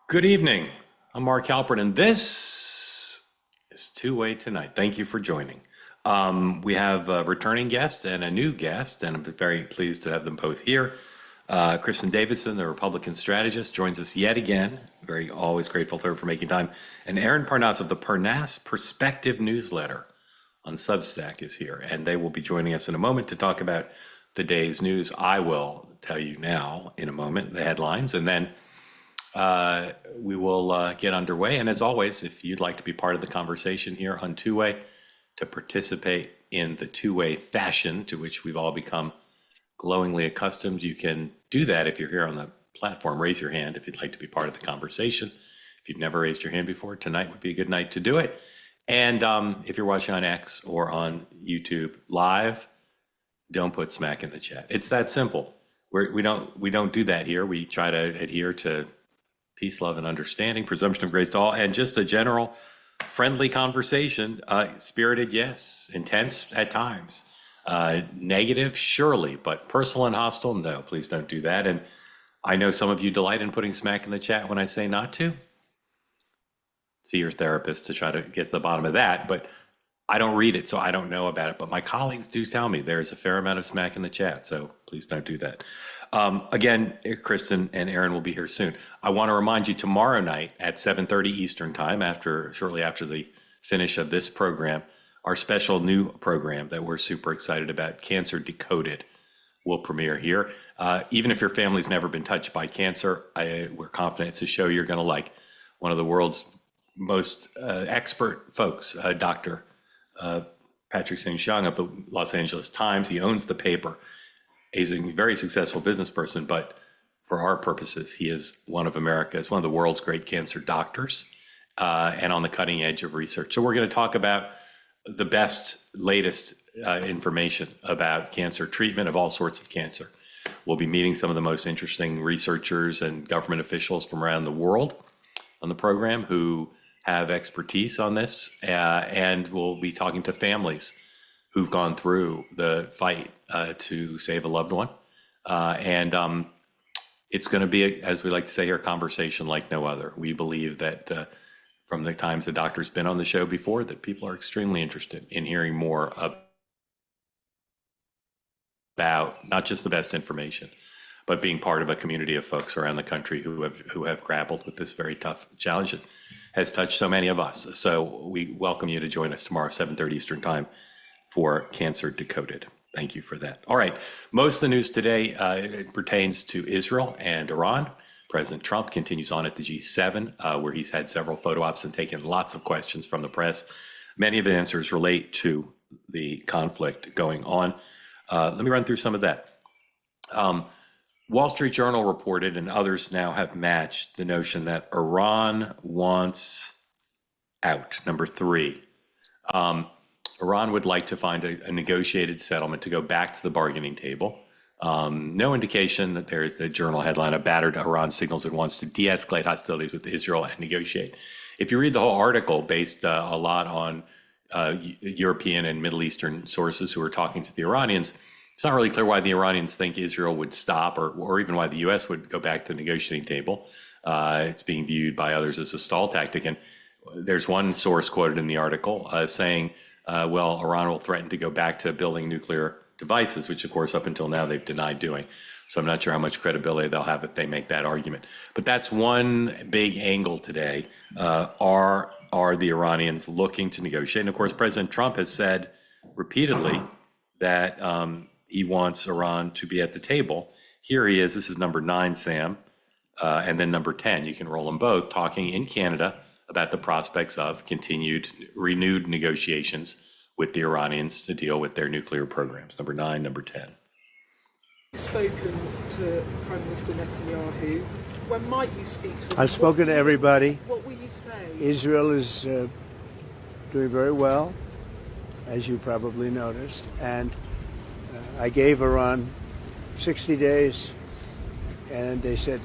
Good evening. I'm Mark Halperin, and this is Two-Way Tonight. Thank you for joining. We have a returning guest and a new guest, and I'm very pleased to have them both here. Kristin Davison, the Republican strategist, joins us yet again. Very always grateful to her for making time. And Parnas of the Parnas Perspective newsletter on Substack is here, and they will be joining us in a moment to talk about the day's news. I will tell you now in a moment the headlines, and then we will get underway. And as always, if you'd like to be part of the conversation here on Two-Way, to participate in the two-way fashion to which we've all become glowingly accustomed, you can do that if you're here on the platform. Raise your hand if you'd like to be part of the conversation. If you've never raised your hand before, tonight would be a good night to do it. And if you're watching on X or on YouTube live, don't put smack in the chat. It's that simple. We don't do that here. We try to adhere to peace, love, and understanding, presumption of grace to all, and just a general friendly conversation. Spirited, yes. Intense at times. Negative, surely, but personal and hostile, no. Please don't do that. And I know some of you delight in putting smack in the chat when I say not to. See your therapist to try to get to the bottom of that, but I don't read it, so I don't know about it. But my colleagues do tell me there's a fair amount of smack in the chat, so please don't do that. Again, Kristin and Aaron will be here soon. I want to remind you tomorrow night at 7:30 Eastern time, shortly after the finish of this program, our special new program that we're super excited about, Cancer Decoded, will premiere here. Even if your family's never been touched by cancer, we're confident it's a show you're going to like. One of the world's most expert folks, Dr. Patrick St-Jean of the Los Angeles Times. He owns the paper. He's a very successful business person, but for our purposes, he is one of the world's great cancer doctors, and on the cutting edge of research. So we're going to talk about the best, latest information about cancer treatment of all sorts of cancer. We'll be meeting some of the most interesting researchers and government officials from around the world on the program who have expertise on this, and we'll be talking to families who've gone through the fight to save a loved one. And it's going to be, as we like to say here, a conversation like no other. We believe that from the times the doctor's been on the show before, that people are extremely interested in hearing more about not just the best information, but being part of a community of folks around the country who have grappled with this very tough challenge that has touched so many of us. So we welcome you to join us tomorrow, 7:30 Eastern time, for Cancer Decoded. Thank you for that. All right, most of the news today pertains to Israel and Iran. President Trump continues on at the G7, where he's had several photo ops and taken lots of questions from the press. Many of the answers relate to the conflict going on. Let me run through some of that. Wall Street Journal reported, and others now have matched, the notion that Iran wants out. Number three, Iran would like to find a negotiated settlement to go back to the bargaining table. No indication that there is a journal headline, "A battered Iran signals it wants to de-escalate hostilities with Israel and negotiate." If you read the whole article, based a lot on European and Middle Eastern sources who are talking to the Iranians, it's not really clear why the Iranians think Israel would stop, or even why the U.S. would go back to the negotiating table. It's being viewed by others as a stall tactic. And there's one source quoted in the article saying, well, Iran will threaten to go back to building nuclear devices, which, of course, up until now they've denied doing. So I'm not sure how much credibility they'll have if they make that argument. But that's one big angle today. Are the Iranians looking to negotiate? And, of course, President Trump has said repeatedly that he wants Iran to be at the table. Here he is. This is number 9, Sam, and then number 10. You can roll them both, talking in Canada about the prospects of renewed negotiations with the Iranians to deal with their nuclear programs. Number 9, number 10. You've spoken to Prime Minister Netanyahu. When might you speak to him? I've spoken to everybody. What will you say? Israel is doing very well, as you probably noticed, and I gave Iran 60 days, and they said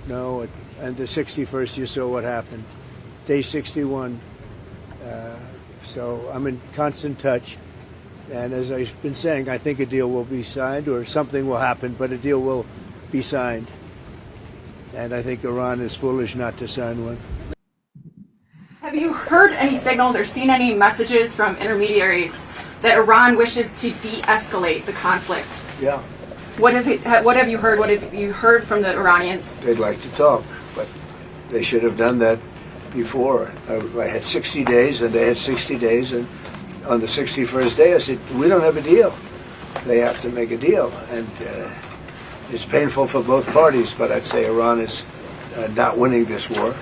no, and the 61st, you saw what happened. Day 61, so I'm in constant touch, and as I've been saying, I think a deal will be signed, or something will happen, but a deal will be signed. And I think Iran is foolish not to sign one. Have you heard any signals or seen any messages from intermediaries that Iran wishes to de-escalate the conflict? Yeah. What have you heard? What have you heard from the Iranians? They'd like to talk, but they should have done that before. I had 60 days, and they had 60 days, and on the 61st day I said, we don't have a deal. They have to make a deal, and it's painful for both parties, but I'd say Iran is not winning this war,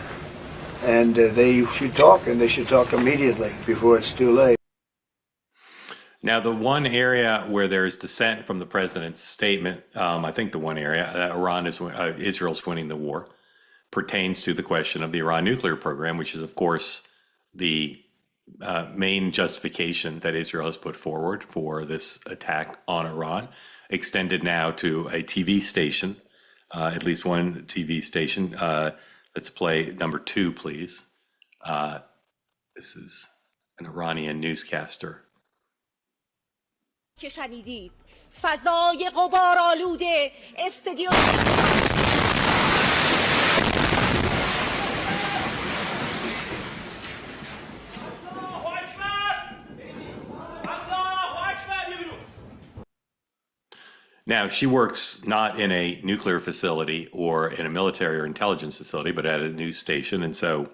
and they should talk, and they should talk immediately before it's too late. Now, the one area where there is dissent from the president's statement, I think the one area that Israel's winning the war, pertains to the question of the Iran nuclear program, which is, of course, the main justification that Israel has put forward for this attack on Iran, extended now to a TV station, at least one TV station. Let's play number 2, please. This is an Iranian newscaster. که شنیدید فضای غبارآلوده استدیو Now, she works not in a nuclear facility or in a military or intelligence facility, but at a news station. And so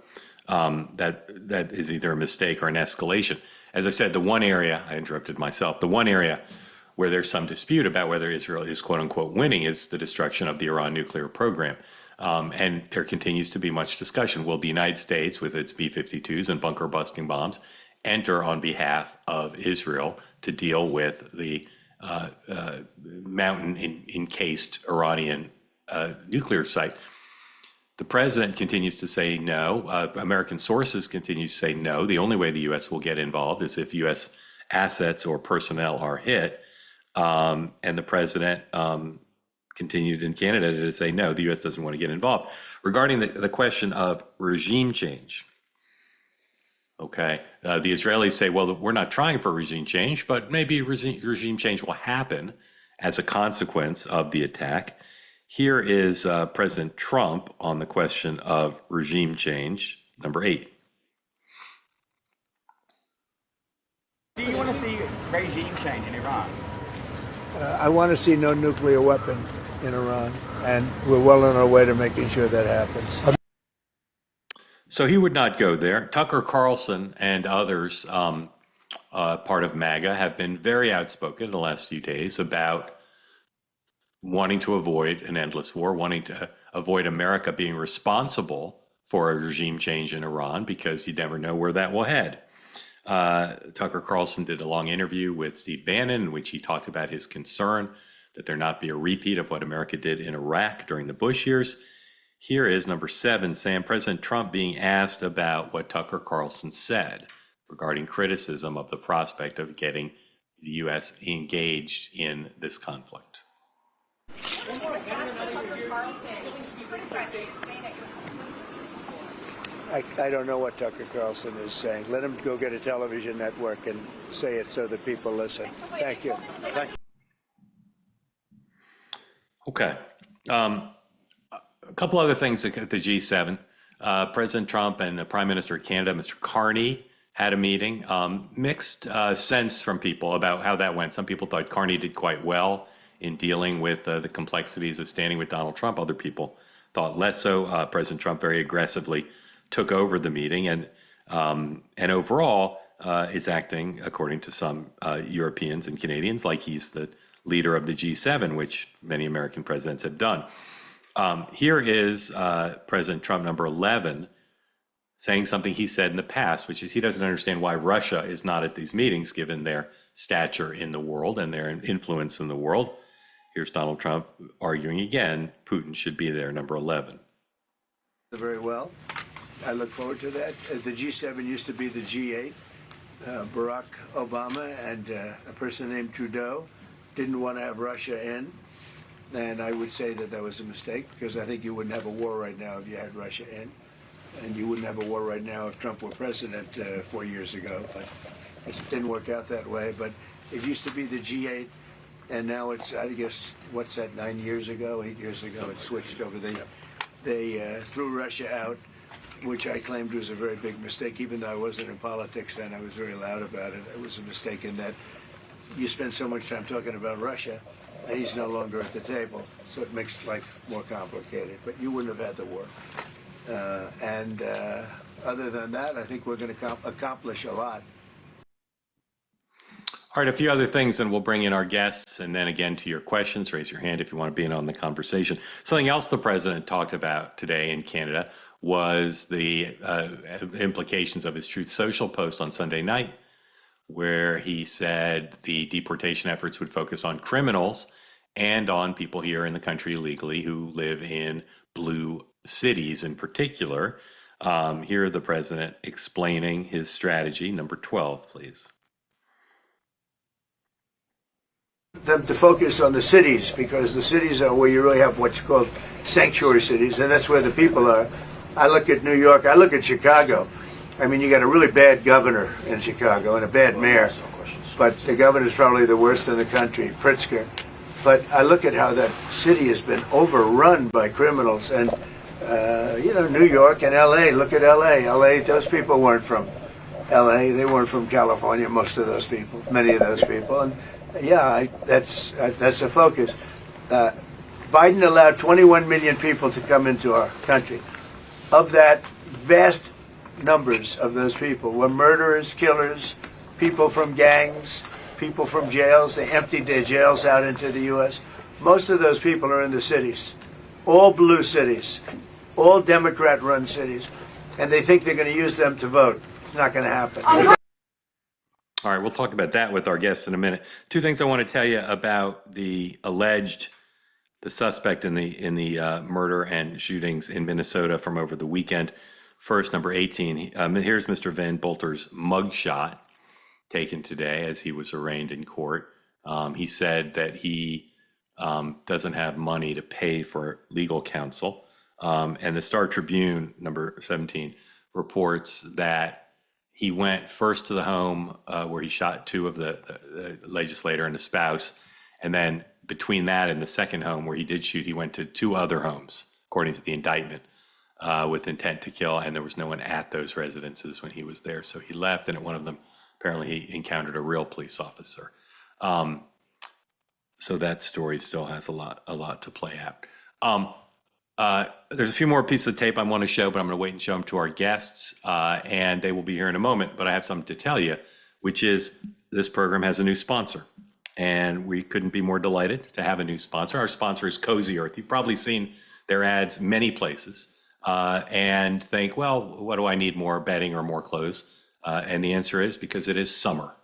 that is either a mistake or an escalation. As I said, the one area, I interrupted myself, the one area where there's some dispute about whether Israel is quote unquote winning is the destruction of the Iran nuclear program. And there continues to be much discussion. Will the United States, with its B-52s and bunker busting bombs, enter on behalf of Israel to deal with the mountain encased Iranian nuclear site? The president continues to say no. American sources continue to say no. The only way the U.S. will get involved is if U.S. assets or personnel are hit. And the president continued in Canada to say no, the U.S. doesn't want to get involved. Regarding the question of regime change, okay, the Israelis say, well, we're not trying for regime change, but maybe regime change will happen as a consequence of the attack. Here is President Trump on the question of regime change, number 8. Do you want to see regime change in Iran? I want to see no nuclear weapon in Iran, and we're well on our way to making sure that happens. So he would not go there. Tucker Carlson and others, part of MAGA, have been very outspoken in the last few days about wanting to avoid an endless war, wanting to avoid America being responsible for a regime change in Iran, because you never know where that will head. Tucker Carlson did a long interview with Steve Bannon in which he talked about his concern that there not be a repeat of what America did in Iraq during the Bush years. Here is number 7, Sam, President Trump being asked about what Tucker Carlson said regarding criticism of the prospect of getting the U.S. engaged in this conflict. I don't know what Tucker Carlson is saying. Let him go get a television network and say it so that people listen. Thank you. Thank you. Okay. A couple other things at the G7. President Trump and the Prime Minister of Canada, Mr. Carney, had a meeting. Mixed sense from people about how that went. Some people thought Carney did quite well in dealing with the complexities of standing with Donald Trump. Other people thought less so. President Trump very aggressively took over the meeting and overall is acting, according to some Europeans and Canadians, like he's the leader of the G7, which many American presidents have done. Here is President Trump, number 11, saying something he said in the past, which is he doesn't understand why Russia is not at these meetings, given their stature in the world and their influence in the world. Here's Donald Trump arguing again, Putin should be there, number 11. Very well. I look forward to that. The G7 used to be the G8. Barack Obama and a person named Trudeau didn't want to have Russia in. And I would say that that was a mistake, because I think you wouldn't have a war right now if you had Russia in. And you wouldn't have a war right now if Trump were president 4 years ago. But it didn't work out that way. But it used to be the G8, and now it's, I guess, what's that, 9 years ago, 8 years ago, it switched over. they threw Russia out, which I claimed was a very big mistake. Even though I wasn't in politics then, I was very loud about it. It was a mistake in that you spend so much time talking about Russia, and he's no longer at the table. So it makes life more complicated. But you wouldn't have had the war. Other than that, I think we're going to accomplish a lot. All right, a few other things, and we'll bring in our guests, and then again to your questions. Raise your hand if you want to be in on the conversation. Something else the president talked about today in Canada was the implications of his Truth Social post on Sunday night, where he said the deportation efforts would focus on criminals and on people here in the country illegally who live in blue cities in particular. Here, the president explaining his strategy. Number 12, please. Them to focus on the cities, because the cities are where you really have what's called sanctuary cities, and that's where the people are. I look at New York, I look at Chicago. I mean, you got a really bad governor in Chicago and a bad mayor, but the governor's probably the worst in the country, Pritzker. But I look at how that city has been overrun by criminals, and New York and L.A. Look at L.A. L.A. Those people weren't from L.A. They weren't from California. Most of those people, many of those people, and that's a focus. Biden allowed 21 million people to come into our country. Of that, vast numbers of those people were murderers, killers, people from gangs, people from jails. They emptied their jails out into the U.S. Most of those people are in the cities, all blue cities, all Democrat-run cities, and they think they're going to use them to vote. It's not going to happen. All right, we'll talk about that with our guests in a minute. Two things I want to tell you about the suspect in the murder and shootings in Minnesota from over the weekend. First, number 18. Here's Mr. Van Bolter's mugshot taken today as he was arraigned in court. He said that he doesn't have money to pay for legal counsel. And the Star Tribune, number 17, reports that he went first to the home where he shot two of the legislator and a spouse. And then between that and the second home where he did shoot, he went to two other homes, according to the indictment, with intent to kill. And there was no one at those residences when he was there. So he left, and at one of them, apparently he encountered a real police officer. So that story still has a lot to play out. There's a few more pieces of tape I want to show, but I'm going to wait and show them to our guests, and they will be here in a moment. But I have something to tell you, which is this program has a new sponsor, and we couldn't be more delighted to have a new sponsor. Our sponsor is Cozy Earth. You've probably seen their ads many places and think, well, what do I need, more bedding or more clothes? And the answer is because it is summer.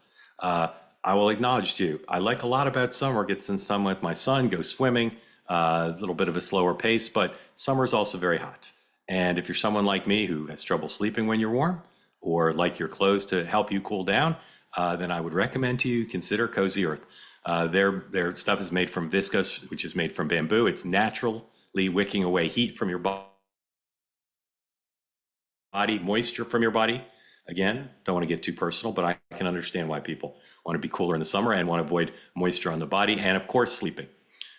I will acknowledge to you, I like a lot about summer. Get some sun with my son, go swimming. A little bit of a slower pace, but summer is also very hot. And if you're someone like me who has trouble sleeping when you're warm, or like your clothes to help you cool down, then I would recommend to you consider Cozy Earth. Their stuff is made from viscose, which is made from bamboo. It's naturally wicking away heat from your body, moisture from your body. Again, don't want to get too personal, but I can understand why people want to be cooler in the summer and want to avoid moisture on the body, and of course, sleeping.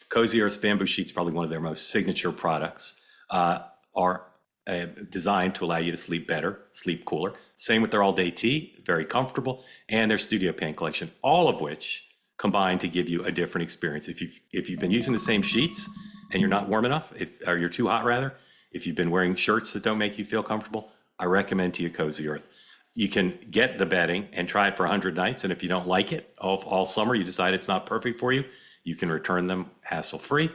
Cozy Earth's bamboo sheets, probably one of their most signature products, are designed to allow you to sleep better, sleep cooler. Same with their all-day tee, very comfortable, and their studio pan collection, all of which combine to give you a different experience. If you've been using the same sheets and you're not warm enough, or you're too hot rather, if you've been wearing shirts that don't make you feel comfortable, I recommend to you Cozy Earth. You can get the bedding and try it for 100 nights, and if you don't like it all summer, you decide it's not perfect for you, you can return them hassle-free.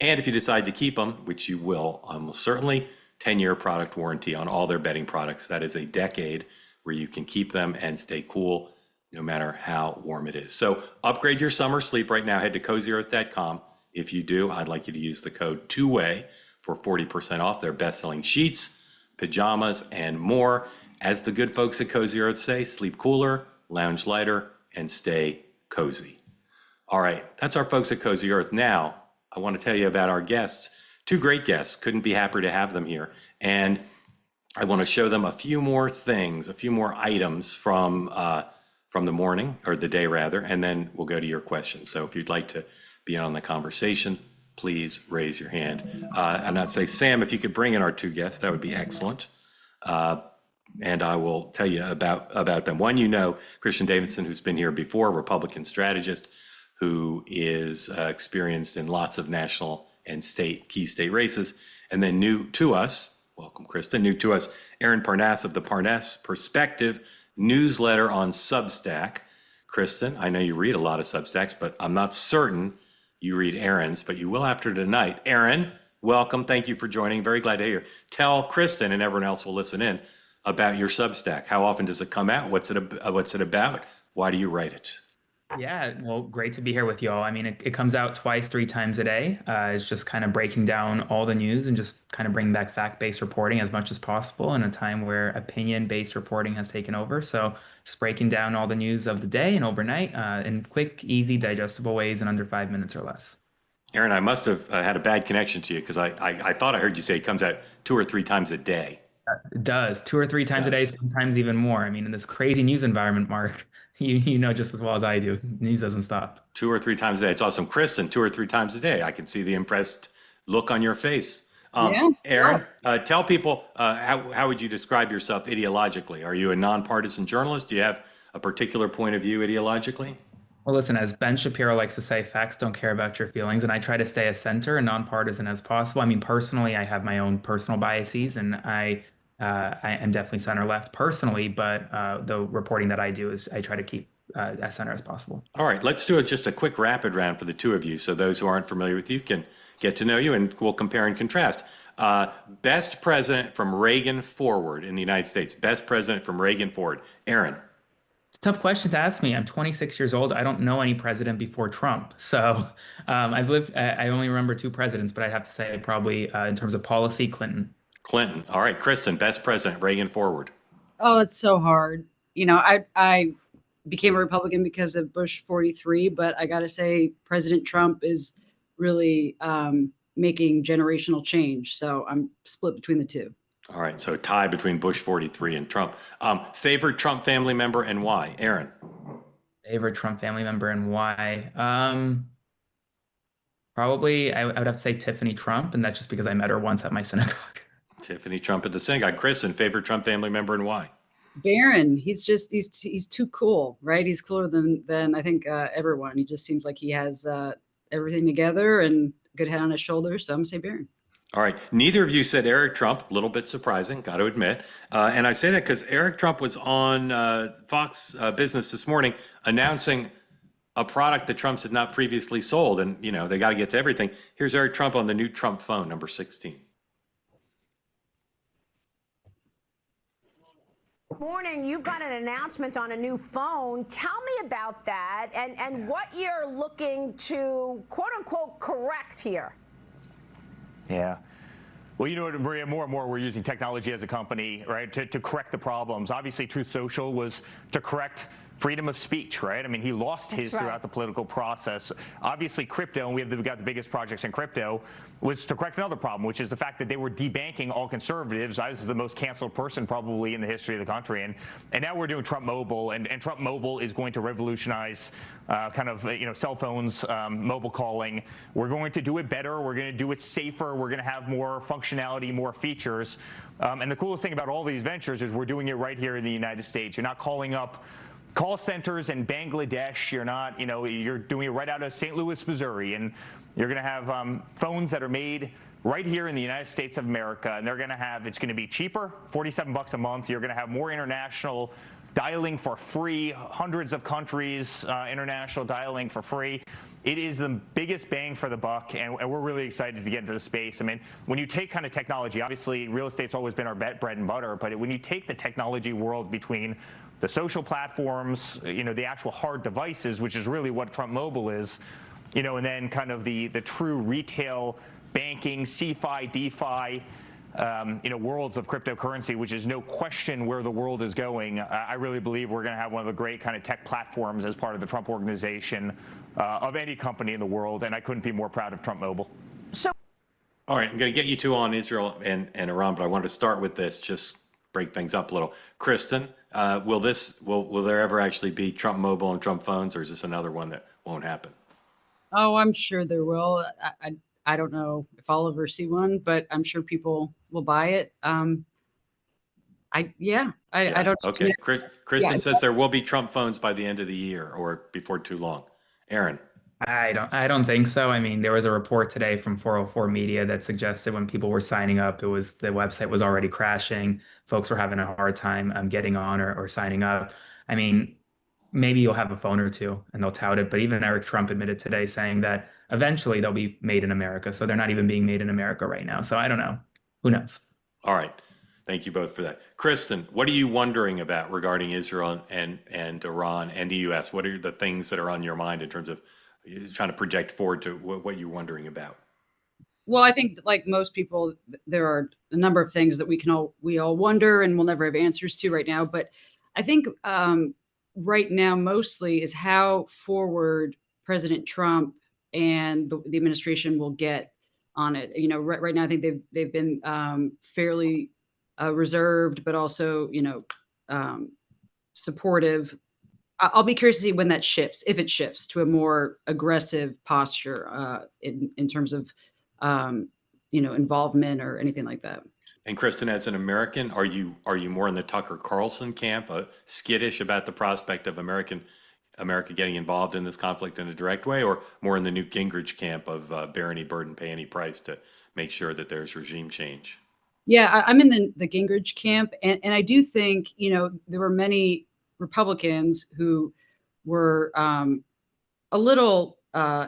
And if you decide to keep them, which you will almost certainly, 10-year product warranty on all their bedding products. That is a decade where you can keep them and stay cool no matter how warm it is. So upgrade your summer sleep right now. Head to CozyEarth.com. If you do, I'd like you to use the code TWOWAY for 40% off their best-selling sheets, pajamas, and more. As the good folks at Cozy Earth say, sleep cooler, lounge lighter, and stay cozy. All right, that's our folks at Cozy Earth. Now, I want to tell you about our guests. Two great guests. Couldn't be happier to have them here. And I want to show them a few more things, a few more items from the morning, or the day rather, and then we'll go to your questions. So if you'd like to be on the conversation, please raise your hand. And I'd say, Sam, if you could bring in our two guests, that would be excellent. And I will tell you about them. One, Kristin Davison, who's been here before, Republican strategist, who is experienced in lots of national and key state races. And then new to us, welcome, Kristin, new to us, Parnas of the Parnas Perspective newsletter on Substack. Kristin, I know you read a lot of Substacks, but I'm not certain you read Aaron's, but you will after tonight. Aaron, welcome. Thank you for joining. Very glad to hear you. Tell Kristin, and everyone else will listen in, about your Substack. How often does it come out? What's it about? Why do you write it? Yeah, well, great to be here with y'all. I mean, it comes out twice, 3 times a day. It's just kind of breaking down all the news and just kind of bringing back fact-based reporting as much as possible in a time where opinion-based reporting has taken over. So just breaking down all the news of the day and overnight in quick, easy, digestible ways in under 5 minutes or less. Aaron, I must have had a bad connection to you because I thought I heard you say it comes out 2 or 3 times a day. It does 2 or 3 times a day, sometimes even more. I mean, in this crazy news environment, Mark, you know just as well as I do, news doesn't stop. 2 or 3 times a day. It's awesome. Kristin, 2 or 3 times a day. I can see the impressed look on your face. Aaron, tell people, how would you describe yourself ideologically? Are you a nonpartisan journalist? Do you have a particular point of view ideologically? Well, listen, as Ben Shapiro likes to say, facts don't care about your feelings, and I try to stay as center and nonpartisan as possible. I mean, personally, I have my own personal biases, and I am definitely center left personally, but the reporting that I do is I try to keep as center as possible. All right, let's do just a quick rapid round for the two of you, so those who aren't familiar with you can get to know you, and we'll compare and contrast. Best president from Reagan forward in the United States. Best president from Reagan forward. Aaron. It's a tough question to ask me. I'm 26 years old. I don't know any president before Trump. So I only remember 2 presidents, but I'd have to say probably in terms of policy, Clinton. Clinton. All right, Kristin, best president, Reagan forward. Oh, it's so hard. You know, I became a Republican because of Bush 43, but I got to say President Trump is really making generational change. So I'm split between the two. All right, so tie between Bush 43 and Trump. Favorite Trump family member and why? Aaron. Favorite Trump family member and why? Probably I would have to say Tiffany Trump, and that's just because I met her once at my synagogue. Tiffany Trump at the synagogue. Kristin, favorite Trump family member and why? Barron. He's too cool, right? He's cooler than I think everyone. He just seems like he has everything together and good head on his shoulders. So I'm gonna say Barron. All right. Neither of you said Eric Trump. A little bit surprising, got to admit. And I say that because Eric Trump was on Fox Business this morning announcing a product that Trump's had not previously sold. And, they got to get to everything. Here's Eric Trump on the new Trump phone, number 16. Morning, you've got an announcement on a new phone. Tell me about that and what you're looking to, quote unquote, correct here. Yeah. Well, you know what, Maria, more and more we're using technology as a company, right, to correct the problems. Obviously, Truth Social was to correct freedom of speech, right? I mean, he lost his throughout the political process. Obviously, crypto, and we've got the biggest projects in crypto, was to correct another problem, which is the fact that they were debanking all conservatives. I was the most canceled person probably in the history of the country. And now we're doing Trump Mobile, and Trump Mobile is going to revolutionize cell phones, mobile calling. We're going to do it better. We're going to do it safer. We're going to have more functionality, more features. And the coolest thing about all these ventures is we're doing it right here in the United States. You're not calling up call centers in Bangladesh. You're not, you're doing it right out of St. Louis, Missouri. And you're going to have phones that are made right here in the United States of America. And it's going to be cheaper, $47 a month. You're going to have more international dialing for free, hundreds of countries, international dialing for free. It is the biggest bang for the buck, and we're really excited to get into the space. I mean, when you take kind of technology, obviously real estate's always been our bread and butter, but when you take the technology world between the social platforms, the actual hard devices, which is really what Trump Mobile is, and then kind of the true retail banking, CeFi, DeFi, worlds of cryptocurrency, which is no question where the world is going. I really believe we're going to have one of the great kind of tech platforms as part of the Trump organization of any company in the world, and I couldn't be more proud of Trump Mobile. All right, I'm going to get you two on Israel and Iran, but I wanted to start with this, just break things up a little. Kristin, will there ever actually be Trump Mobile and Trump phones, or is this another one that won't happen? Oh, I'm sure there will. I don't know if I'll ever see one, but I'm sure people will buy it. I don't. Okay. Yeah, Kristin says there will be Trump phones by the end of the year or before too long. Aaron. I don't think so. I mean, there was a report today from 404 Media that suggested when people were signing up, the website was already crashing. Folks were having a hard time getting on or signing up. I mean, maybe you'll have a phone or two and they'll tout it. But even Eric Trump admitted today saying that eventually they'll be made in America. So they're not even being made in America right now. So I don't know. Who knows? All right. Thank you both for that. Kristin, what are you wondering about regarding Israel and Iran and the U.S.? What are the things that are on your mind in terms of trying to project forward to what you're wondering about? Well, I think like most people, there are a number of things that we all wonder and we'll never have answers to right now. But I think right now mostly is how forward President Trump and the administration will get on it. You know, right now I think they've been fairly reserved, but also supportive. I'll be curious to see when that shifts, if it shifts to a more aggressive posture in terms of involvement or anything like that. And Kristin, as an American, are you more in the Tucker Carlson camp, skittish about the prospect of America getting involved in this conflict in a direct way, or more in the Newt Gingrich camp of bear any burden, pay any price to make sure that there's regime change? Yeah, I'm in the Gingrich camp, and I do think there were many Republicans who were a little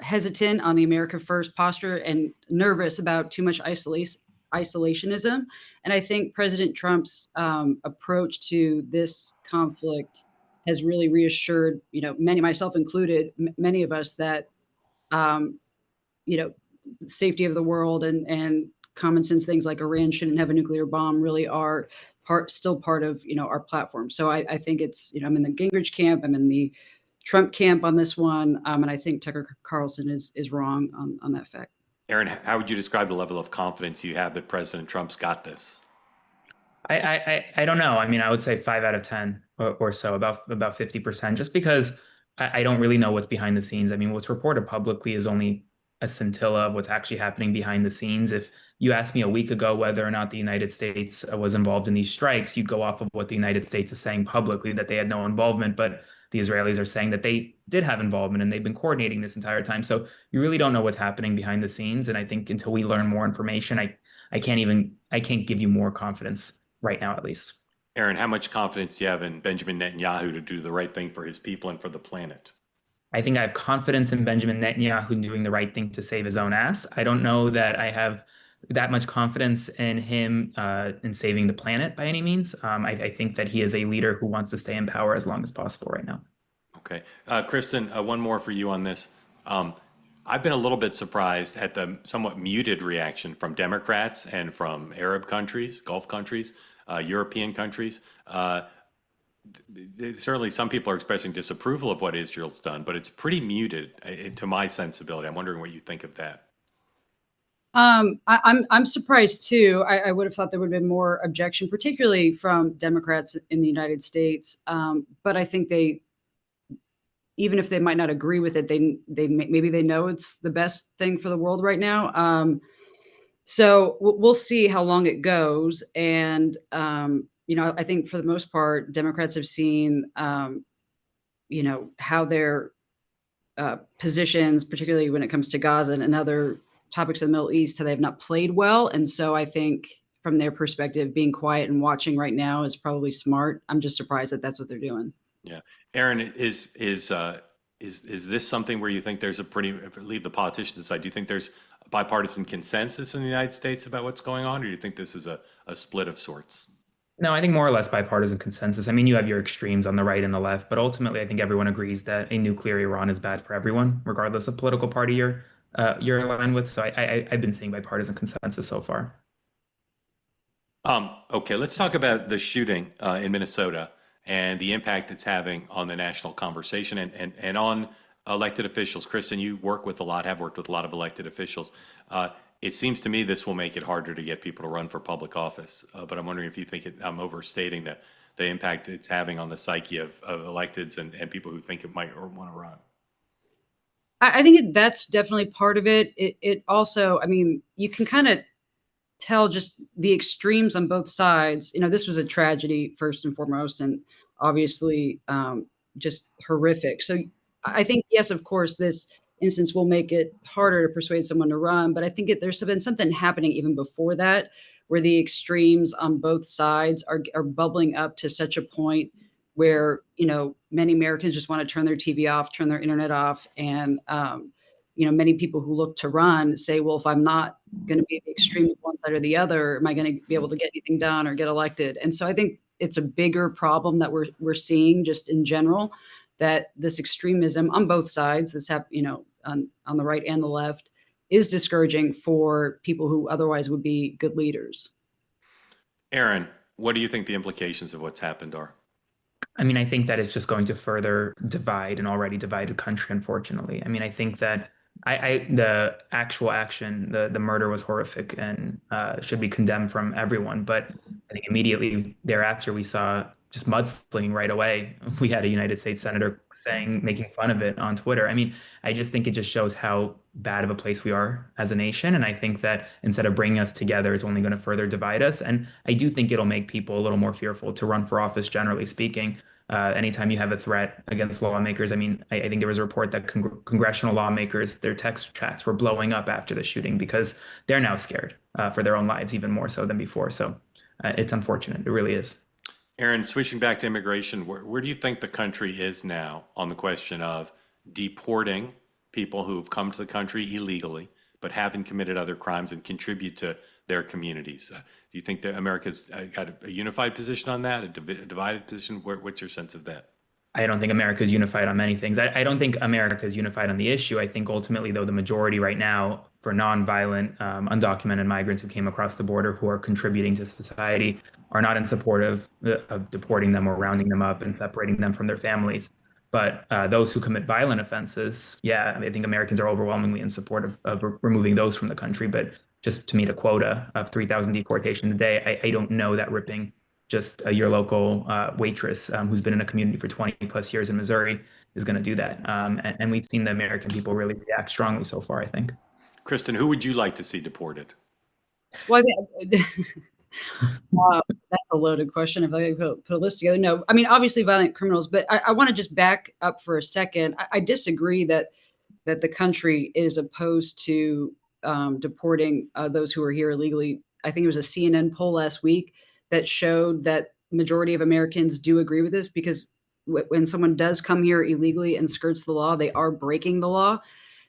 hesitant on the America First posture and nervous about too much isolationism. And I think President Trump's approach to this conflict has really reassured, many, myself included, many of us that, safety of the world and common sense things like Iran shouldn't have a nuclear bomb really are still part of, our platform. So I think it's, I'm in the Gingrich camp, I'm in the Trump camp on this one. And I think Tucker Carlson is wrong on that fact. Aaron, how would you describe the level of confidence you have that President Trump's got this? I don't know. I mean, I would say 5 out of 10 or so, about 50%, just because I don't really know what's behind the scenes. I mean, what's reported publicly is only a scintilla of what's actually happening behind the scenes. If you asked me a week ago whether or not the United States was involved in these strikes, you'd go off of what the United States is saying publicly, that they had no involvement, but the Israelis are saying that they did have involvement and they've been coordinating this entire time. So you really don't know what's happening behind the scenes. And I think until we learn more information, I can't give you more confidence right now, at least. Aaron, how much confidence do you have in Benjamin Netanyahu to do the right thing for his people and for the planet? I think I have confidence in Benjamin Netanyahu doing the right thing to save his own ass. I don't know that I have that much confidence in him in saving the planet by any means. I think that he is a leader who wants to stay in power as long as possible right now. Okay. Kristin, one more for you on this. I've been a little bit surprised at the somewhat muted reaction from Democrats and from Arab countries, Gulf countries, European countries. Certainly some people are expressing disapproval of what Israel's done, but it's pretty muted to my sensibility. I'm wondering what you think of that. I'm surprised too. I would have thought there would have been more objection, particularly from Democrats in the United States. But I think even if they might not agree with it, maybe they know it's the best thing for the world right now. So we'll see how long it goes. And I think for the most part, Democrats have seen, how their positions, particularly when it comes to Gaza and other topics in the Middle East, how they have not played well. And so I think from their perspective, being quiet and watching right now is probably smart. I'm just surprised that that's what they're doing. Yeah. Aaron, is this something where you think there's leave the politicians aside, do you think there's a bipartisan consensus in the United States about what's going on, or do you think this is a split of sorts? No, I think more or less bipartisan consensus. I mean, you have your extremes on the right and the left, but ultimately I think everyone agrees that a nuclear Iran is bad for everyone, regardless of political party you're aligned with. So I've been seeing bipartisan consensus so far. Okay, let's talk about the shooting in Minnesota and the impact it's having on the national conversation and on elected officials. Kristin, you have worked with a lot of elected officials. It seems to me this will make it harder to get people to run for public office. But I'm wondering if you think I'm overstating the impact it's having on the psyche of electeds and people who think it might or want to run. I think that's definitely part of it. It also, I mean, you can kind of tell just the extremes on both sides. You know, this was a tragedy first and foremost, and obviously just horrific. So I think, yes, of course, this instance will make it harder to persuade someone to run. But I think there's been something happening even before that, where the extremes on both sides are bubbling up to such a point where, you know, many Americans just want to turn their TV off, turn their internet off, and you know, many people who look to run say, well, if I'm not going to be the extreme of one side or the other, am I going to be able to get anything done or get elected? And so I think it's a bigger problem that we're seeing just in general, that this extremism on both sides, you know, on the right and the left, is discouraging for people who otherwise would be good leaders. Aaron, what do you think the implications of what's happened are? I mean, I think that it's just going to further divide an already divided country, unfortunately. I mean, I think that the actual action, the murder was horrific and should be condemned from everyone. But I think immediately thereafter, we saw just mudslinging right away. We had a United States senator making fun of it on Twitter. I mean, I just think it just shows how bad of a place we are as a nation. And I think that instead of bringing us together, it's only going to further divide us. And I do think it'll make people a little more fearful to run for office, generally speaking. Anytime you have a threat against lawmakers, I mean, I think there was a report that congressional lawmakers, their text chats were blowing up after the shooting because they're now scared for their own lives, even more so than before. So it's unfortunate. It really is. Aaron, switching back to immigration, where do you think the country is now on the question of deporting people who've come to the country illegally but haven't committed other crimes and contribute to their communities? Do you think that America's got a unified position on that, a divided position? What's your sense of that? I don't think America is unified on many things. I don't think America is unified on the issue. I think ultimately, though, the majority right now for nonviolent, undocumented migrants who came across the border who are contributing to society are not in support of deporting them or rounding them up and separating them from their families. But those who commit violent offenses, yeah, I think Americans are overwhelmingly in support of removing those from the country. But just to meet a quota of 3,000 deportations a day, I don't know that ripping just your local waitress who's been in a community for 20 plus years in Missouri is going to do that. And we've seen the American people really react strongly so far, I think. Kristin, who would you like to see deported? Well, that's a loaded question. If I could put a list together, no, I mean, obviously violent criminals, but I want to just back up for a second. I disagree that the country is opposed to deporting those who are here illegally. I think it was a CNN poll last week that showed that majority of Americans do agree with this, because when someone does come here illegally and skirts the law, they are breaking the law.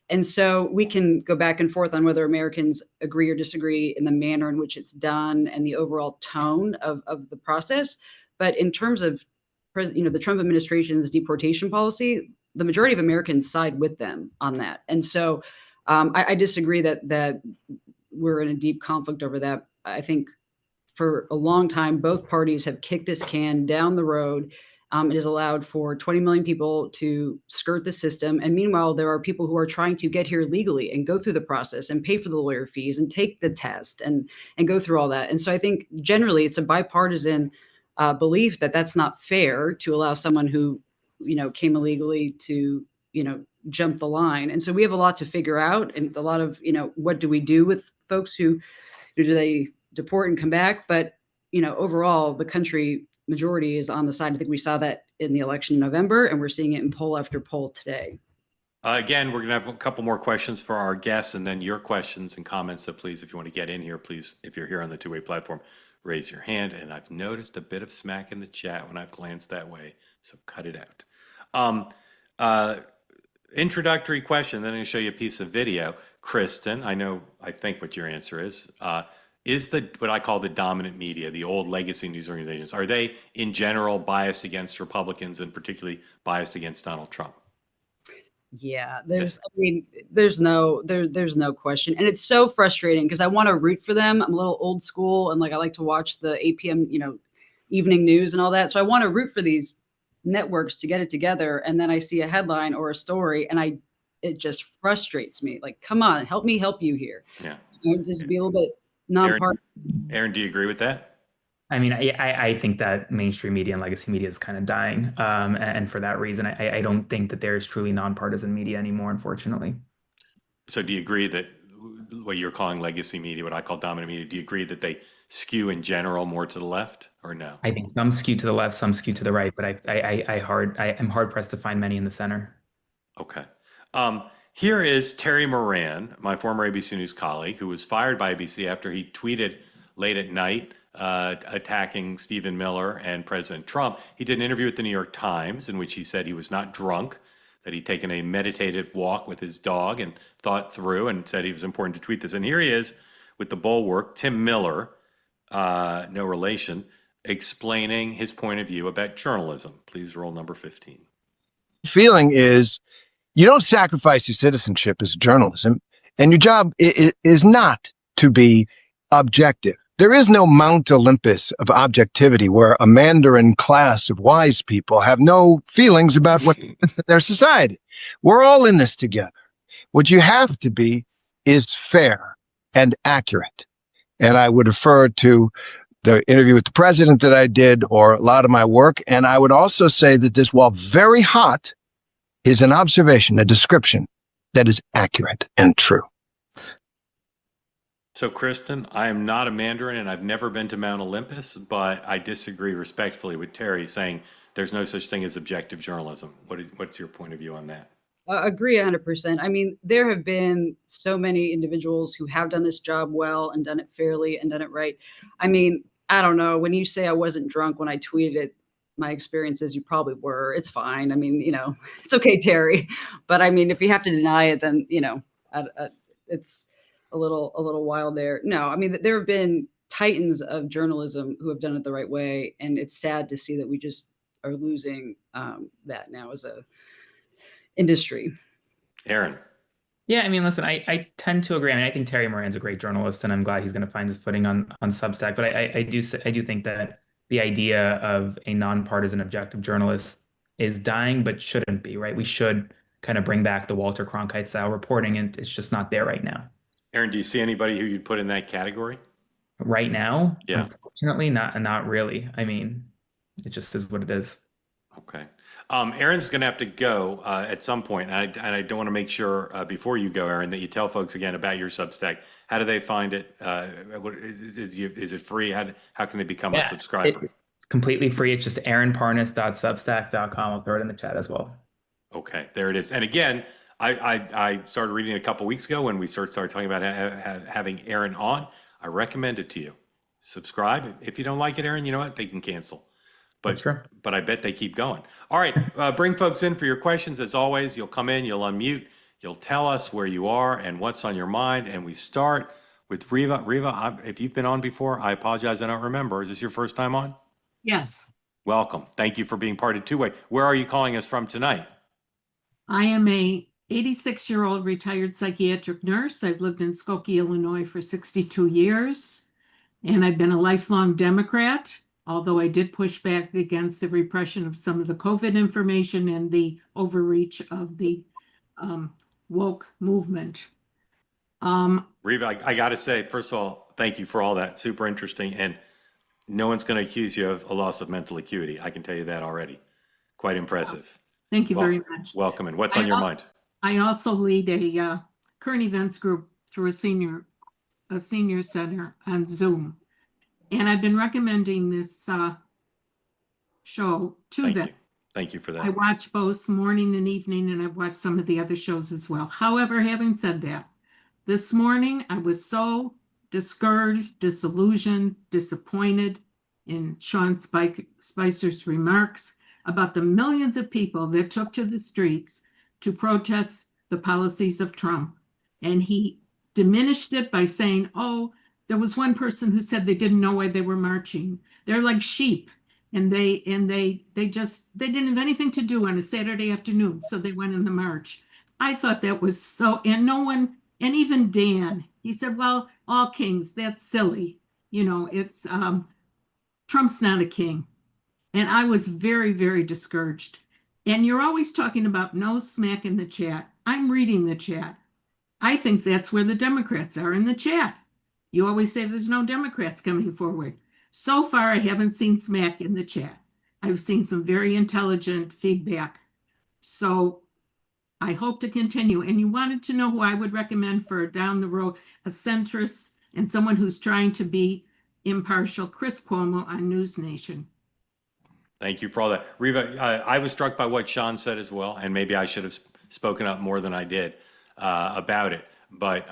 And so we can go back and forth on whether Americans agree or disagree in the manner in which it's done and the overall tone of the process. But in terms of the Trump administration's deportation policy, the majority of Americans side with them on that. And so I disagree that we're in a deep conflict over that. I think for a long time, both parties have kicked this can down the road. It has allowed for 20 million people to skirt the system. And meanwhile, there are people who are trying to get here legally and go through the process and pay for the lawyer fees and take the test and go through all that. And so I think generally it's a bipartisan belief that that's not fair to allow someone who, came illegally to, jump the line. And so we have a lot to figure out, and a lot of, what do we do with folks who do they deport and come back? But, overall, the country majority is on the side. I think we saw that in the election in November, and we're seeing it in poll after poll today. Again, we're going to have a couple more questions for our guests and then your questions and comments. So please, if you want to get in here, please, if you're here on the two-way platform, raise your hand. And I've noticed a bit of smack in the chat when I've glanced that way, so cut it out. Introductory question, then I'm going to show you a piece of video. Kristin, I think what your answer is what I call the dominant media, the old legacy news organizations, are they in general biased against Republicans and particularly biased against Donald Trump? Yeah, there's no question. And it's so frustrating because I want to root for them. I'm a little old school and I like to watch the 8 p.m., evening news and all that. So I want to root for these networks to get it together. And then I see a headline or a story and it just frustrates me. Like, come on, help me help you here. Yeah. Just be a little bit nonpartisan. Aaron, do you agree with that? I mean, I think that mainstream media and legacy media is kind of dying. And for that reason, I don't think that there's truly nonpartisan media anymore, unfortunately. So do you agree that what you're calling legacy media, what I call dominant media, do you agree that they skew in general more to the left or no? I think some skew to the left, some skew to the right, but I am hard pressed to find many in the center. Okay. Here is Terry Moran, my former ABC News colleague, who was fired by ABC after he tweeted late at night attacking Stephen Miller and President Trump. He did an interview with the New York Times in which he said he was not drunk, that he'd taken a meditative walk with his dog and thought through and said it was important to tweet this. And here he is with the Bulwark, Tim Miller, no relation, explaining his point of view about journalism. Please roll number 15. Feeling is you don't sacrifice your citizenship as journalism, and your job is not to be objective. There is no Mount Olympus of objectivity where a Mandarin class of wise people have no feelings about what their society. We're all in this together. What you have to be is fair and accurate. And I would refer to the interview with the president that I did, or a lot of my work. And I would also say that this, while very hot, is an observation, a description that is accurate and true. So, Kristin, I am not a Mandarin and I've never been to Mount Olympus, but I disagree respectfully with Terry saying there's no such thing as objective journalism. What's your point of view on that? Agree 100%. I mean, there have been so many individuals who have done this job well and done it fairly and done it right. I mean, I don't know. When you say I wasn't drunk when I tweeted it, my experiences, you probably were. It's fine. I mean, it's okay, Terry. But I mean, if you have to deny it, then, it's a little wild there. No, I mean, there have been titans of journalism who have done it the right way. And it's sad to see that we just are losing that now as a industry. Aaron. Yeah, I mean, listen, I tend to agree. I mean, I think Terry Moran's a great journalist, and I'm glad he's going to find his footing on Substack. But I do think that the idea of a nonpartisan objective journalist is dying, but shouldn't be, right? We should kind of bring back the Walter Cronkite style reporting, and it's just not there right now. Aaron, do you see anybody who you'd put in that category? Right now, yeah. Unfortunately, not really. I mean, it just is what it is. Okay. Aaron's going to have to go at some point, and I don't want to make sure before you go, Aaron, that you tell folks again about your Substack. How do they find it? Is it free? How can they become a subscriber? It's completely free. It's just aaronparnas.substack.com. I'll throw it in the chat as well. Okay, there it is. And again, I started reading it a couple weeks ago when we started talking about having Aaron on. I recommend it to you. Subscribe. If you don't like it, Aaron, you know what? They can cancel. But sure. But I bet they keep going. All right, bring folks in for your questions. As always, you'll come in, you'll unmute, you'll tell us where you are and what's on your mind. And we start with Riva. Riva, if you've been on before, I apologize, I don't remember. Is this your first time on? Yes. Welcome. Thank you for being part of Two Way. Where are you calling us from tonight? I am a 86-year-old retired psychiatric nurse. I've lived in Skokie, Illinois for 62 years, and I've been a lifelong Democrat. Although I did push back against the repression of some of the COVID information and the overreach of the woke movement. Riva, I got to say, first of all, thank you for all that. Super interesting. And no one's going to accuse you of a loss of mental acuity. I can tell you that already. Quite impressive. Thank you very much. Welcome. And what's on your mind? I also lead a current events group through a senior center on Zoom. And I've been recommending this show to them. Thank you for that. I watch both morning and evening, and I've watched some of the other shows as well. However, having said that, this morning I was so discouraged, disillusioned, disappointed in Sean Spicer's remarks about the millions of people that took to the streets to protest the policies of Trump. And he diminished it by saying, oh, there was one person who said they didn't know why they were marching. They're like sheep, and they didn't have anything to do on a Saturday afternoon, so they went in the march. I thought that was so, and no one, and even Dan, he said, well, all kings, that's silly. It's Trump's not a king. And I was very, very discouraged. And you're always talking about no smack in the chat. I'm reading the chat. I think that's where the Democrats are, in the chat. You always say there's no Democrats coming forward. So far, I haven't seen smack in the chat. I've seen some very intelligent feedback. So I hope to continue. And you wanted to know who I would recommend for down the road, a centrist and someone who's trying to be impartial, Chris Cuomo on News Nation. Thank you for all that. Riva, I was struck by what Sean said as well, and maybe I should have spoken up more than I did about it. But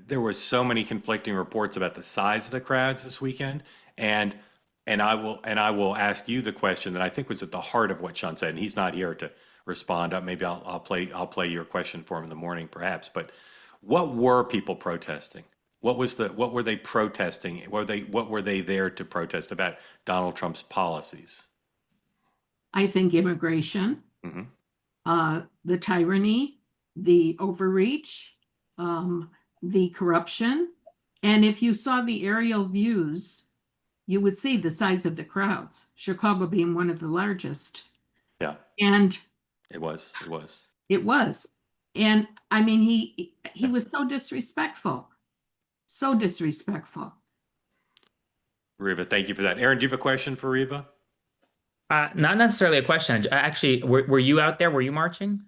there were so many conflicting reports about the size of the crowds this weekend, and I will ask you the question that I think was at the heart of what Sean said, and he's not here to respond. Maybe I'll play your question for him in the morning, perhaps. But what were people protesting? What were they protesting? What were they there to protest about Donald Trump's policies? I think immigration, the tyranny, the overreach, the corruption. And if you saw the aerial views, you would see the size of the crowds, Chicago being one of the largest. Yeah. And it was. And I mean, he was so disrespectful. So disrespectful. Riva, thank you for that. Aaron, do you have a question for Riva? Not necessarily a question. Actually, were you out there? Were you marching?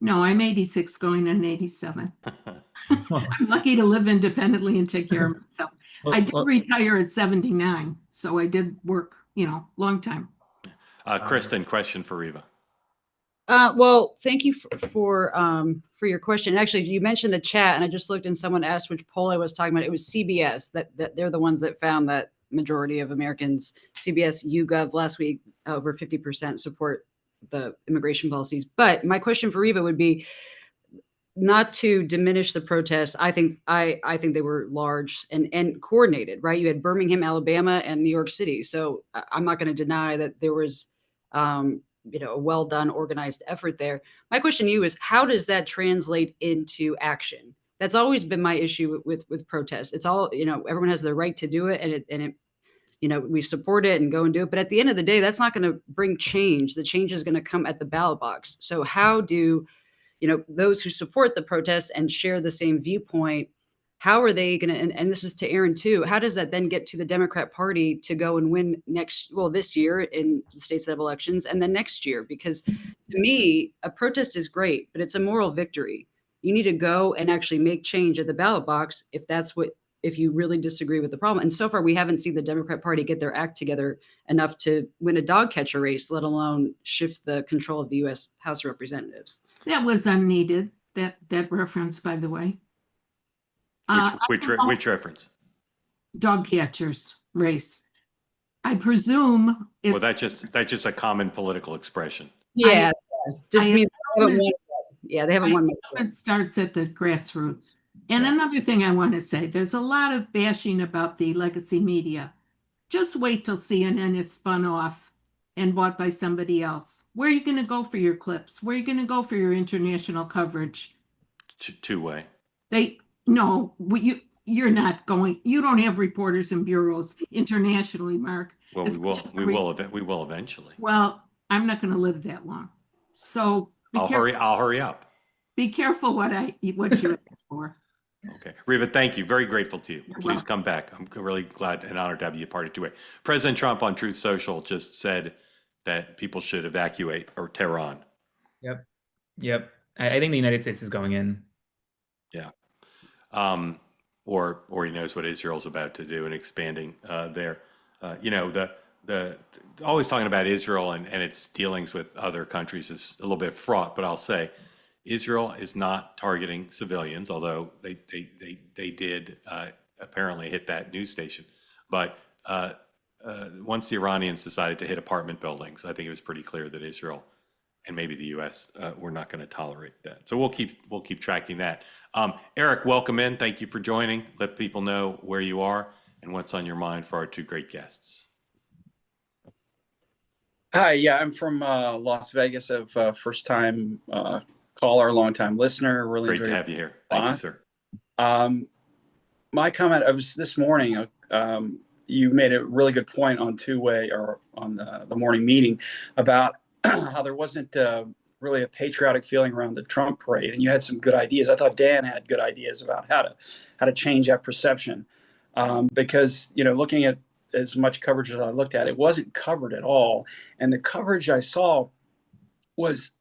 No, I'm 86 going on 87. I'm lucky to live independently and take care of myself. I did retire at 79, so I did work, long time. Kristin, question for Riva. Well, thank you for your question. Actually, you mentioned the chat, and I just looked and someone asked which poll I was talking about. It was CBS. That they're the ones that found that majority of Americans, CBS YouGov last week, over 50% support the immigration policies. But my question for Riva would be, not to diminish the protests. I think they were large and coordinated, right? You had Birmingham, Alabama, and New York City. So I'm not going to deny that there was a well done, organized effort there. My question to you is, how does that translate into action? That's always been my issue with protests. It's all, everyone has the right to do it, and it we support it and go and do it. But at the end of the day, that's not going to bring change. The change is going to come at the ballot box. So how do those who support the protest and share the same viewpoint, how are they going to, and this is to Aaron too, how does that then get to the Democrat Party to go and win this year in the states that have elections, and then next year? Because to me, a protest is great, but it's a moral victory. You need to go and actually make change at the ballot box if you really disagree with the problem. And so far, we haven't seen the Democrat Party get their act together enough to win a dog catcher race, let alone shift the control of the U.S. House of Representatives. That was unneeded, that reference, by the way. Which reference? Dog catchers race. I presume it's... Well, that's just a common political expression. Yeah, just means they haven't won. Yeah, they haven't won. It starts at the grassroots. And another thing I want to say, there's a lot of bashing about the legacy media. Just wait till CNN is spun off and bought by somebody else. Where are you going to go for your clips? Where are you going to go for your international coverage? Two-way. You're not going. You don't have reporters and bureaus internationally, Mark. Well, we will eventually. Well, I'm not going to live that long. So I'll hurry up. Be careful what you ask for. Okay. Riva, thank you. Very grateful to you. Please come back. I'm really glad and honored to have you a part of two-way. President Trump on Truth Social just said that people should evacuate Tehran. Yep. I think the United States is going in. Yeah. Or he knows what Israel's about to do and expanding there. The always talking about Israel and its dealings with other countries is a little bit fraught, but I'll say Israel is not targeting civilians, although they did apparently hit that news station. But once the Iranians decided to hit apartment buildings, I think it was pretty clear that Israel and maybe the U.S. Were not going to tolerate that. So we'll keep tracking that. Eric, welcome in. Thank you for joining. Let people know where you are and what's on your mind for our two great guests. Hi, yeah, I'm from Las Vegas. I've first-time caller, long-time listener. Really great to have you here. Thank you, sir. My comment, I was this morning, you made a really good point on two-way or on the morning meeting about how there wasn't really a patriotic feeling around the Trump parade, and you had some good ideas. I thought Dan had good ideas about how to change that perception. because, looking at as much coverage as I looked at, it wasn't covered at all. And the coverage I saw was,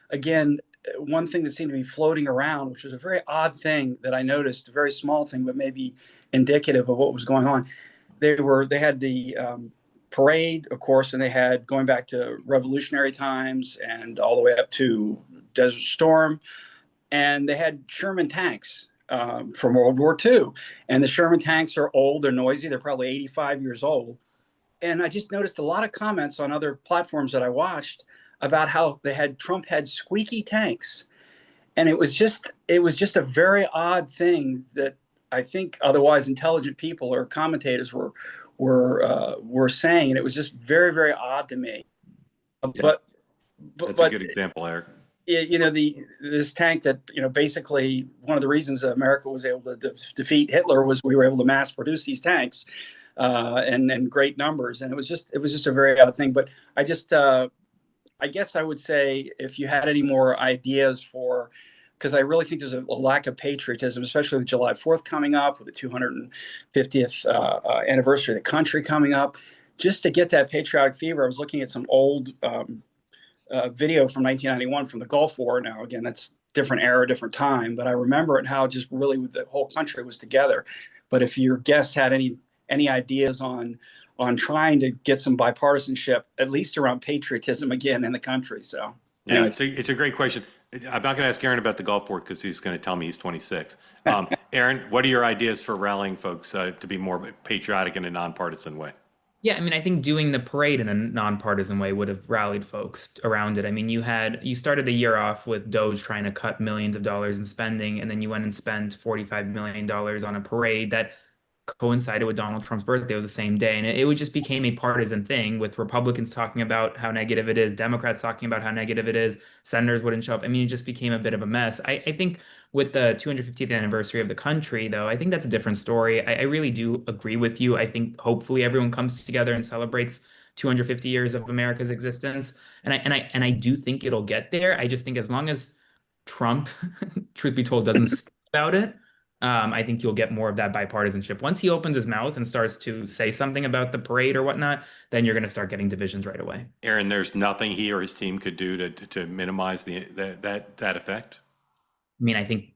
again, one thing that seemed to be floating around, which was a very odd thing that I noticed, a very small thing, but maybe indicative of what was going on. They had the parade, of course, and they had going back to revolutionary times and all the way up to Desert Storm, and they had Sherman tanks from World War II. And the Sherman tanks are old, they're noisy, they're probably 85 years old. And I just noticed a lot of comments on other platforms that I watched about how Trump had squeaky tanks. And it was just a very odd thing that I think otherwise intelligent people or commentators were saying, and it was just very, very odd to me. That's a good example, Eric. This tank that, basically one of the reasons that America was able to defeat Hitler was we were able to mass produce these tanks and in great numbers. And it was just a very odd thing. But I guess I would say, if you had any more ideas because I really think there's a lack of patriotism, especially with July 4th coming up, with the 250th anniversary of the country coming up, just to get that patriotic fever. I was looking at some old video from 1991 from the Gulf War. Now, again, that's different era, different time, but I remember it, how just really the whole country was together. But if your guests had any ideas on trying to get some bipartisanship, at least around patriotism again in the country. So yeah, it's a great question. I'm not going to ask Aaron about the Gulf War because he's going to tell me he's 26. Aaron, what are your ideas for rallying folks to be more patriotic in a nonpartisan way? Yeah, I mean, I think doing the parade in a nonpartisan way would have rallied folks around it. I mean, you started the year off with Doge trying to cut millions of dollars in spending, and then you went and spent $45 million on a parade that coincided with Donald Trump's birthday. It was the same day. And it just became a partisan thing, with Republicans talking about how negative it is, Democrats talking about how negative it is, senators wouldn't show up. I mean, it just became a bit of a mess. I think with the 250th anniversary of the country, though, I think that's a different story. I really do agree with you. I think hopefully everyone comes together and celebrates 250 years of America's existence. And I do think it'll get there. I just think as long as Trump, truth be told, doesn't speak about it, I think you'll get more of that bipartisanship. Once he opens his mouth and starts to say something about the parade or whatnot, then you're going to start getting divisions right away. Aaron, there's nothing he or his team could do to minimize that effect? I mean, I think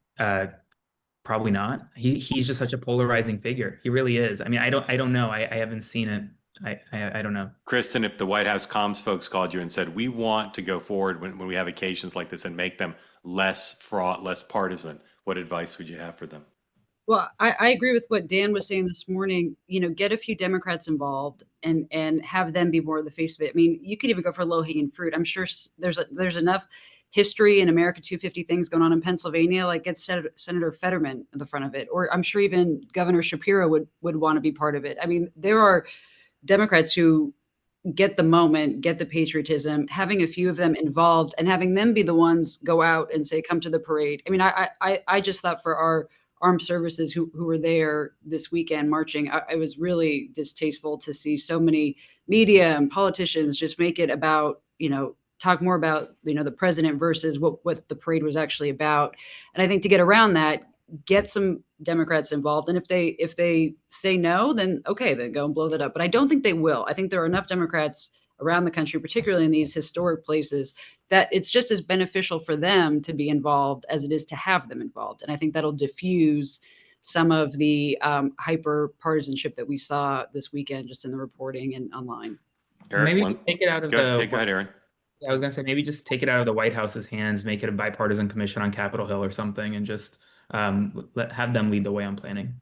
probably not. He's just such a polarizing figure. He really is. I mean, I don't know. I haven't seen it. I don't know. Kristin, if the White House comms folks called you and said, we want to go forward when we have occasions like this and make them less fraught, less partisan, what advice would you have for them? Well, I agree with what Dan was saying this morning. Get a few Democrats involved and have them be more of the face of it. I mean, you could even go for low-hanging fruit. I'm sure there's enough history in America 250 things going on in Pennsylvania, like get Senator Fetterman at the front of it. Or I'm sure even Governor Shapiro would want to be part of it. I mean, there are Democrats who get the moment, get the patriotism, having a few of them involved and having them be the ones go out and say, come to the parade. I mean, I just thought for our armed services who were there this weekend marching, it was really distasteful to see so many media and politicians just make it about, talk more about, the president versus what the parade was actually about. And I think to get around that, get some Democrats involved. And if they say no, then okay, then go and blow that up. But I don't think they will. I think there are enough Democrats around the country, particularly in these historic places, that it's just as beneficial for them to be involved as it is to have them involved. And I think that'll diffuse some of the hyper partisanship that we saw this weekend, just in the reporting and online. Eric, maybe take it out of go ahead, Aaron. Yeah, I was going to say, maybe just take it out of the White House's hands, make it a bipartisan commission on Capitol Hill or something, and just have them lead the way on planning.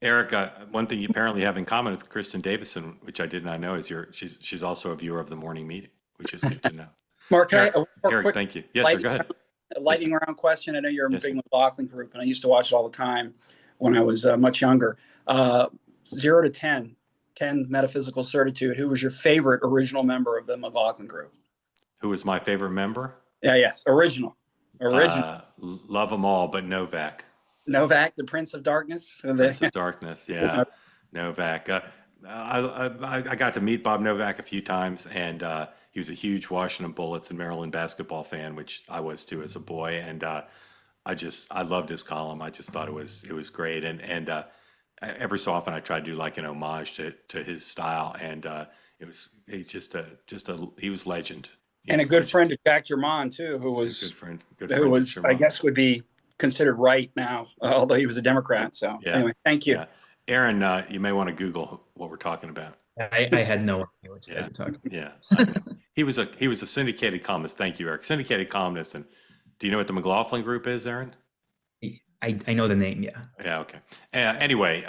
Eric, one thing you apparently have in common with Kristin Davison, which I did not know, is she's also a viewer of the morning meeting, which is good to know. Mark, Eric, thank you. Yes, sir, go ahead. A lightning round question. I know you're a big McLaughlin group, and I used to watch it all the time when I was much younger. 0 to 10 metaphysical certitude. Who was your favorite original member of the McLaughlin group? Who was my favorite member? Yes, original. Love them all, but Novak. Novak, the Prince of Darkness? Prince of Darkness, yeah. Novak. I got to meet Bob Novak a few times, and he was a huge Washington Bullets and Maryland basketball fan, which I was too as a boy. And I loved his column. I just thought it was great. And every so often I try to do like an homage to his style, and he's he was legend. And a good friend to Jack Germán too, who was good friend I guess would be considered right now, although he was a Democrat. So anyway, thank you. Yeah. Aaron, you may want to Google what we're talking about. I had no idea what you guys were talking about. Yeah, I know. He was a syndicated columnist. Thank you, Eric. Syndicated columnist. And do you know what the McLaughlin Group is, Aaron? I know the name, yeah. Yeah, okay. Anyway,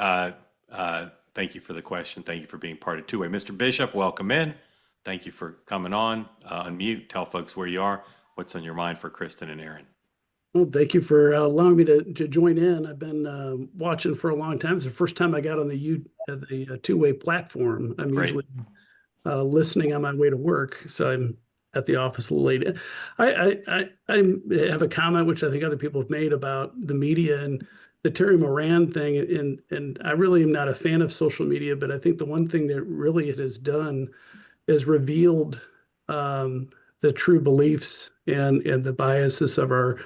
thank you for the question. Thank you for being part of Two-Way. Mr. Bishop, welcome in. Thank you for coming on. Unmute, tell folks where you are, what's on your mind for Kristin and Aaron. Well, thank you for allowing me to join in. I've been watching for a long time. It's the first time I got on the Two-Way platform. I'm usually listening on my way to work, so I'm at the office a little late. I have a comment which I think other people have made about the media and the Terry Moran thing, and I really am not a fan of social media, but I think the one thing that really it has done is revealed the true beliefs and the biases of our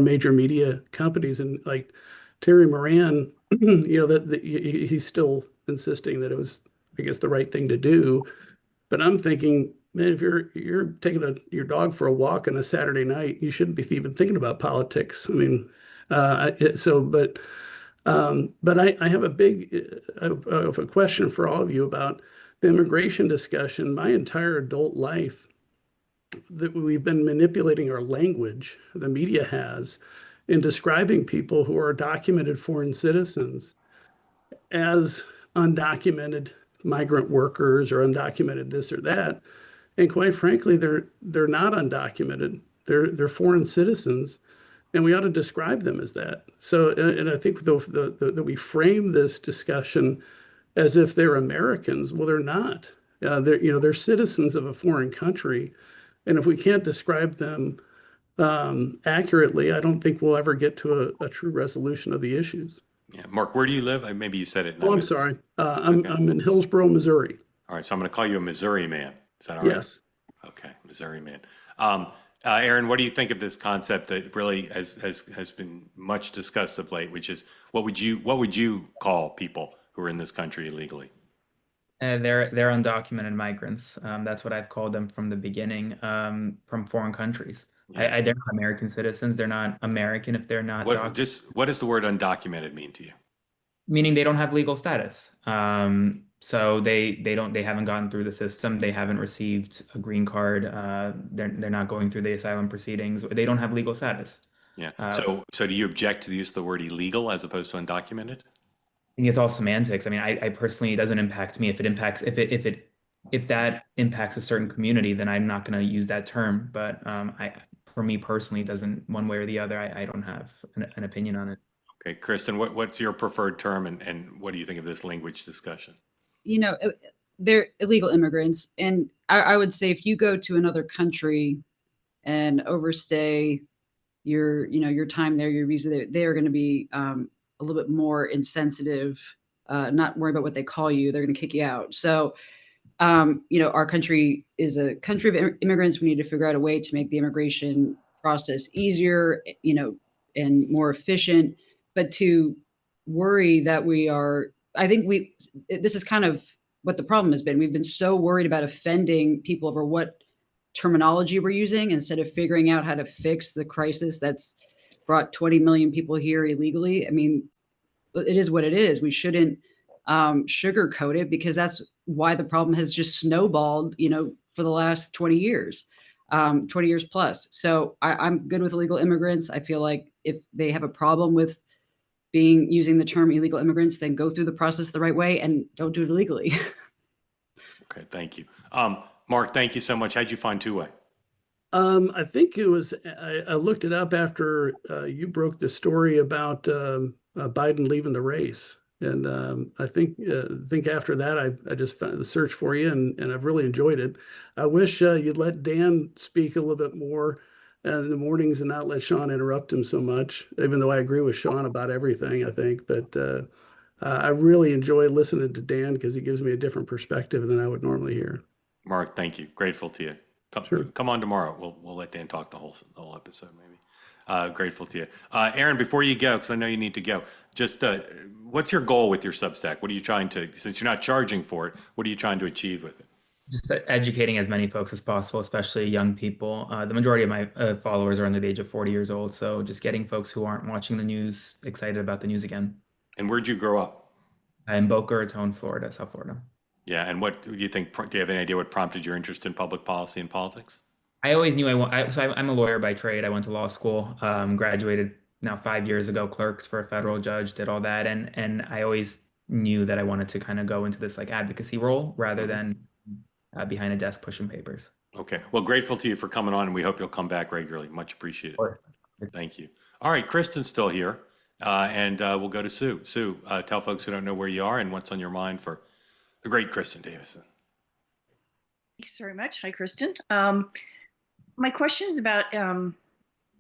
major media companies. And like Terry Moran, that he's still insisting that it was, I guess, the right thing to do. But I'm thinking, man, if you're taking your dog for a walk on a Saturday night, you shouldn't be even thinking about politics. I mean, but I have a question for all of you about the immigration discussion. My entire adult life, that we've been manipulating our language, the media has, in describing people who are documented foreign citizens as undocumented migrant workers or undocumented this or that. And quite frankly, they're not undocumented. They're foreign citizens, and we ought to describe them as that. So, and I think that we frame this discussion as if they're Americans. Well, they're not. They're citizens of a foreign country. And if we can't describe them accurately, I don't think we'll ever get to a true resolution of the issues. Yeah, Mark, where do you live? Maybe you said it. Oh, I'm sorry. I'm in Hillsborough, Missouri. All right, so I'm going to call you a Missouri man. Is that all right? Yes. Okay, Missouri man. Aaron, what do you think of this concept that really has been much discussed of late, which is what would you call people who are in this country illegally? They're undocumented migrants. That's what I've called them from the beginning, from foreign countries. Yeah. They're not American citizens. They're not American if they're not. What does the word undocumented mean to you? Meaning they don't have legal status. So they haven't gone through the system. They haven't received a green card. They're not going through the asylum proceedings. They don't have legal status. Yeah. So do you object to the use of the word illegal as opposed to undocumented? I think it's all semantics. I mean, I personally, it doesn't impact me. If that impacts a certain community, then I'm not going to use that term. But for me personally, it doesn't one way or the other. I don't have an opinion on it. Okay, Kristin, what's your preferred term, and what do you think of this language discussion? They're illegal immigrants, and I would say if you go to another country and overstay your time there, your visa, they are going to be a little bit more insensitive, not worry about what they call you. They're going to kick you out. So, our country is a country of immigrants. We need to figure out a way to make the immigration process easier, and more efficient. But to worry that this is kind of what the problem has been. We've been so worried about offending people over what terminology we're using instead of figuring out how to fix the crisis that's brought 20 million people here illegally. I mean, it is what it is. We shouldn't sugarcoat it, because that's why the problem has just snowballed, for the last 20 years, 20 years plus. So I'm good with illegal immigrants. I feel like if they have a problem with using the term illegal immigrants, then go through the process the right way and don't do it illegally. Okay, thank you. Mark, thank you so much. How'd you find Two-Way? I think it was, I looked it up after you broke the story about Biden leaving the race. And I think after that, I just found the search for you, and I've really enjoyed it. I wish you'd let Dan speak a little bit more in the mornings and not let Sean interrupt him so much, even though I agree with Sean about everything, I think. But I really enjoy listening to Dan because he gives me a different perspective than I would normally hear. Mark, thank you. Grateful to you. Sure. Come on tomorrow. We'll let Dan talk the whole episode, maybe. Grateful to you. Aaron, before you go, because I know you need to go, just what's your goal with your Substack? What are you trying to, since you're not charging for it, what are you trying to achieve with it? Just educating as many folks as possible, especially young people. The majority of my followers are under the age of 40 years old. So just getting folks who aren't watching the news excited about the news again. And where'd you grow up? In Boca Raton, Florida, South Florida. Yeah, and what do you think, do you have any idea what prompted your interest in public policy and politics? I always knew I'm a lawyer by trade. I went to law school, graduated now 5 years ago, clerks for a federal judge, did all that. And I always knew that I wanted to kind of go into this like advocacy role rather than behind a desk pushing papers. Okay. Well, grateful to you for coming on, and we hope you'll come back regularly. Much appreciated. Sure. Thank you. All right, Kristin's still here, and we'll go to Sue. Sue, tell folks who don't know where you are and what's on your mind for the great Kristin Davison. Thanks very much. Hi, Kristin. My question is about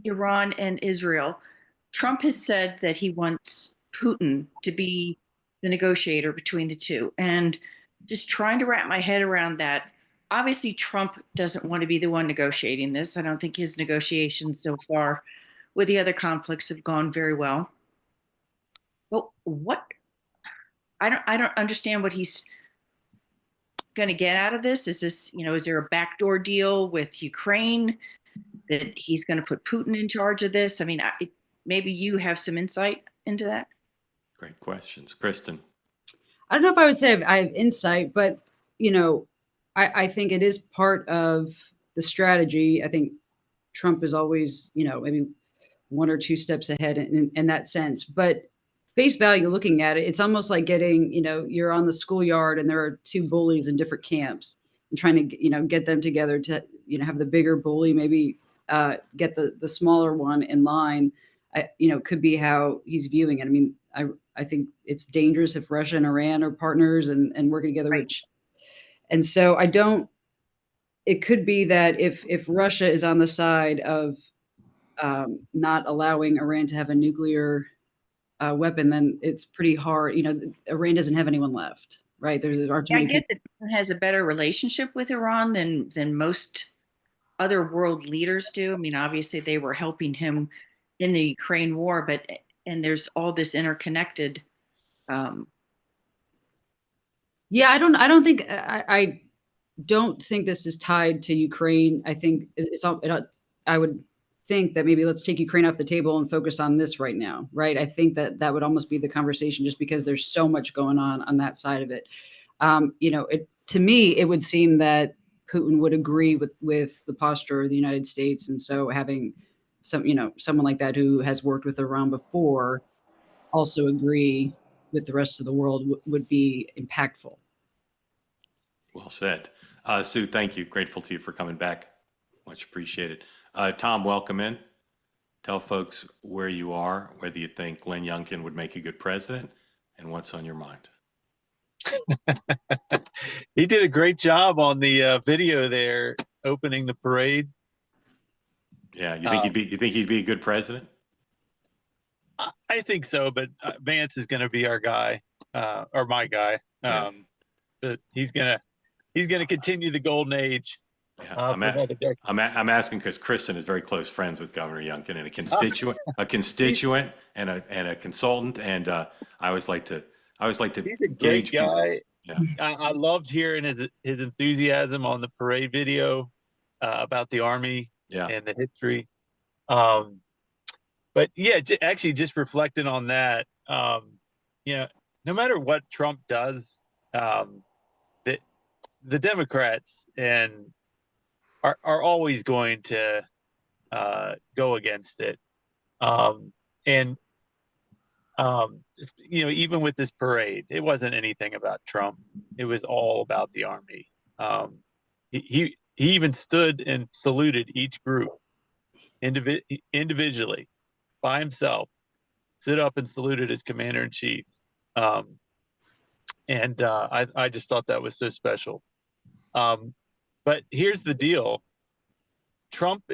Iran and Israel. Trump has said that he wants Putin to be the negotiator between the two. And just trying to wrap my head around that. Obviously, Trump doesn't want to be the one negotiating this. I don't think his negotiations so far with the other conflicts have gone very well. But I don't understand what he's going to get out of this. Is this, is there a backdoor deal with Ukraine that he's going to put Putin in charge of this? I mean, maybe you have some insight into that. Great questions. Kristin. I don't know if I would say I have insight, but, I think it is part of the strategy. I think Trump is always, maybe one or two steps ahead in that sense. But face value, looking at it, it's almost like getting, you're on the schoolyard and there are two bullies in different camps and trying to, get them together to, have the bigger bully, maybe get the smaller one in line, could be how he's viewing it. I mean, I think it's dangerous if Russia and Iran are partners and working together. Right. And so it could be that if Russia is on the side of not allowing Iran to have a nuclear weapon, then it's pretty hard. Iran doesn't have anyone left, right? I get that Putin has a better relationship with Iran than most other world leaders do. I mean, obviously they were helping him in the Ukraine war, and there's all this interconnected. Yeah, I don't think this is tied to Ukraine. I think I would think that maybe let's take Ukraine off the table and focus on this right now, right? I think that would almost be the conversation, just because there's so much going on that side of it. To me, it would seem that Putin would agree with the posture of the United States, and so having someone like that who has worked with Iran before also agree with the rest of the world would be impactful. Well said. Sue, thank you. Grateful to you for coming back. Much appreciated. Tom, welcome in. Tell folks where you are, whether you think Glenn Youngkin would make a good president, and what's on your mind. He did a great job on the video there, opening the parade. Yeah, you think he'd be a good president? I think so, but Vance is going to be our guy, or my guy. But he's gonna continue the golden age. Yeah, I'm asking because Kristin is very close friends with Governor Youngkin, and a constituent, and a consultant, and I always like to he's a gauge great guy. Yeah. I loved hearing his enthusiasm on the parade video about the Army and the history. But yeah, actually, just reflecting on that, no matter what Trump does, the Democrats are always going to go against it. Even with this parade, it wasn't anything about Trump. It was all about the Army. He even stood and saluted each group individually by himself, stood up and saluted his commander-in-chief. I just thought that was so special. But here's the deal. Trump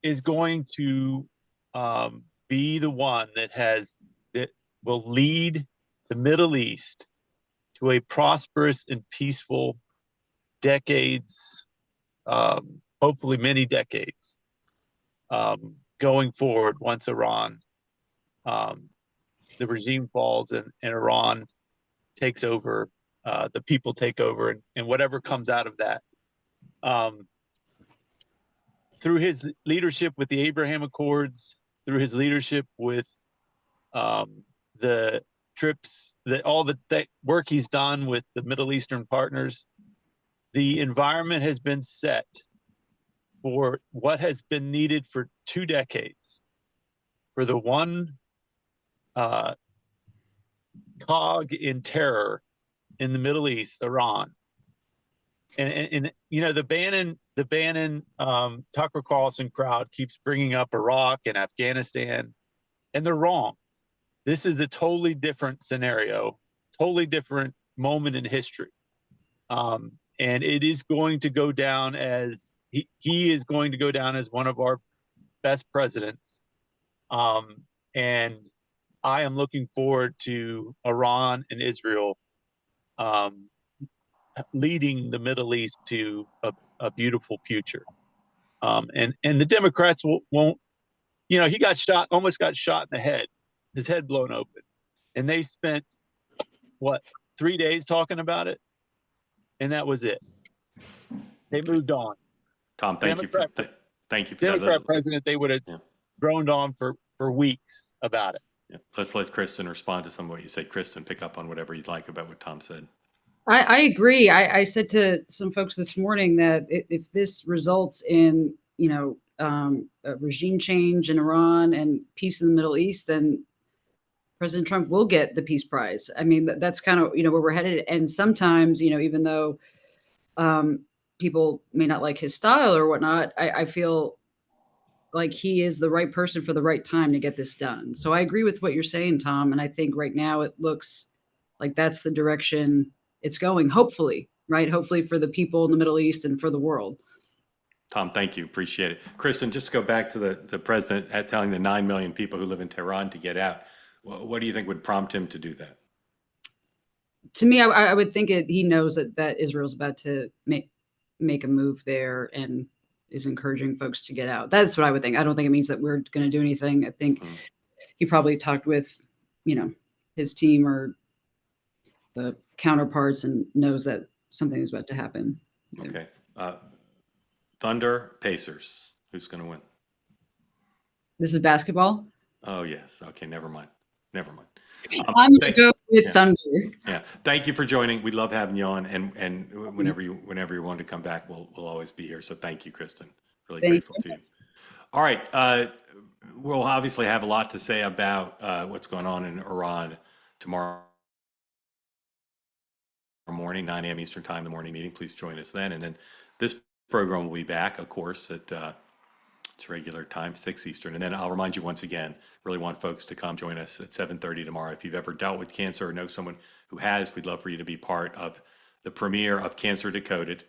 is going to be the one that will lead the Middle East to a prosperous and peaceful decades, hopefully many decades. going forward once Iran, the regime falls and Iran takes over, the people take over, and whatever comes out of that. Through his leadership with the Abraham Accords, through his leadership with the trips, all the work he's done with the Middle Eastern partners, the environment has been set for what has been needed for 2 decades, for the one cog in terror in the Middle East, Iran. And you know, the Bannon Tucker Carlson crowd keeps bringing up Iraq and Afghanistan, and they're wrong. This is a totally different scenario, totally different moment in history. And it is going to go down as he is going to go down as one of our best presidents. And I am looking forward to Iran and Israel leading the Middle East to a beautiful future. And the Democrats won't, you know, he got shot, almost got shot in the head, his head blown open. And they spent, what, 3 days talking about it? And that was it. They moved on. Tom, thank you for that. Democrat president, they would have droned on for weeks about it. Yeah. Let's let Kristin respond to some of what you said. Kristin, pick up on whatever you'd like about what Tom said. I agree. I said to some folks this morning that if this results in, you know, a regime change in Iran and peace in the Middle East, then President Trump will get the Peace Prize. I mean, that's kind of, you know, where we're headed. And sometimes, you know, even though people may not like his style or whatnot, I feel like he is the right person for the right time to get this done. So I agree with what you're saying, Tom. And I think right now it looks like that's the direction it's going, hopefully, right? Hopefully for the people in the Middle East and for the world. Tom, thank you. Appreciate it. Kristin, just to go back to the president telling the 9 million people who live in Tehran to get out. What do you think would prompt him to do that? To me, I would think he knows that Israel's about to make a move there and is encouraging folks to get out. That's what I would think. I don't think it means that we're going to do anything. I think he probably talked with, you know, his team or the counterparts and knows that something is about to happen. Okay. Thunder, Pacers. Who's going to win? This is basketball? Oh, yes. Okay, never mind. I'm going to go with Thunder. Yeah. Thank you for joining. We love having you on. And whenever you want to come back, we'll always be here. So thank you, Kristin. Really grateful to you. All right. We'll obviously have a lot to say about what's going on in Iran tomorrow morning, 9 a.m. Eastern Time, the morning meeting. Please join us then. And then this program will be back, of course, at its regular time, 6 Eastern. And then I'll remind you once again, really want folks to come join us at 7:30 tomorrow. If you've ever dealt with cancer or know someone who has, we'd love for you to be part of the premiere of Cancer Decoded.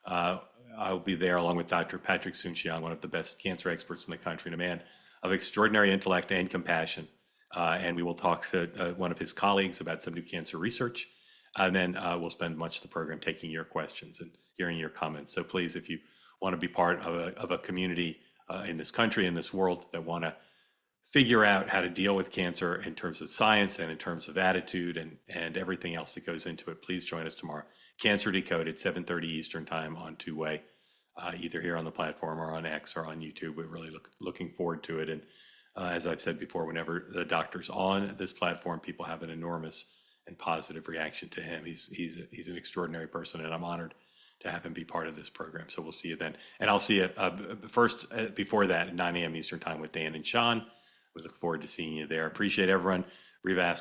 I'll be there along with Dr. Patrick Soon-Shiong, one of the best cancer experts in the country and a man of extraordinary intellect and compassion. And we will talk to one of his colleagues about some new cancer research. And then we'll spend much of the program taking your questions and hearing your comments. So please, if you want to be part of a community in this country, in this world, that want to figure out how to deal with cancer in terms of science and in terms of attitude and everything else that goes into it, please join us tomorrow. Cancer Decoded, 7:30 Eastern Time on Two-Way, either here on the platform or on X or on YouTube. We're really looking forward to it. And as I've said before, whenever the doctor's on this platform, people have an enormous and positive reaction to him. He's an extraordinary person, and I'm honored to have him be part of this program. So we'll see you then. And I'll see you first before that at 9 a.m. Eastern Time with Dan and Sean. We look forward to seeing you there. Appreciate everyone. Reva,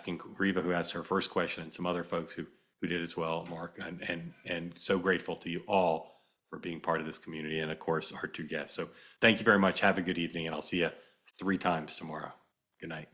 who asked her first question, and some other folks who did as well, Mark, and so grateful to you all for being part of this community, and of course our two guests. So thank you very much. Have a good evening, and I'll see you 3 times tomorrow. Good night.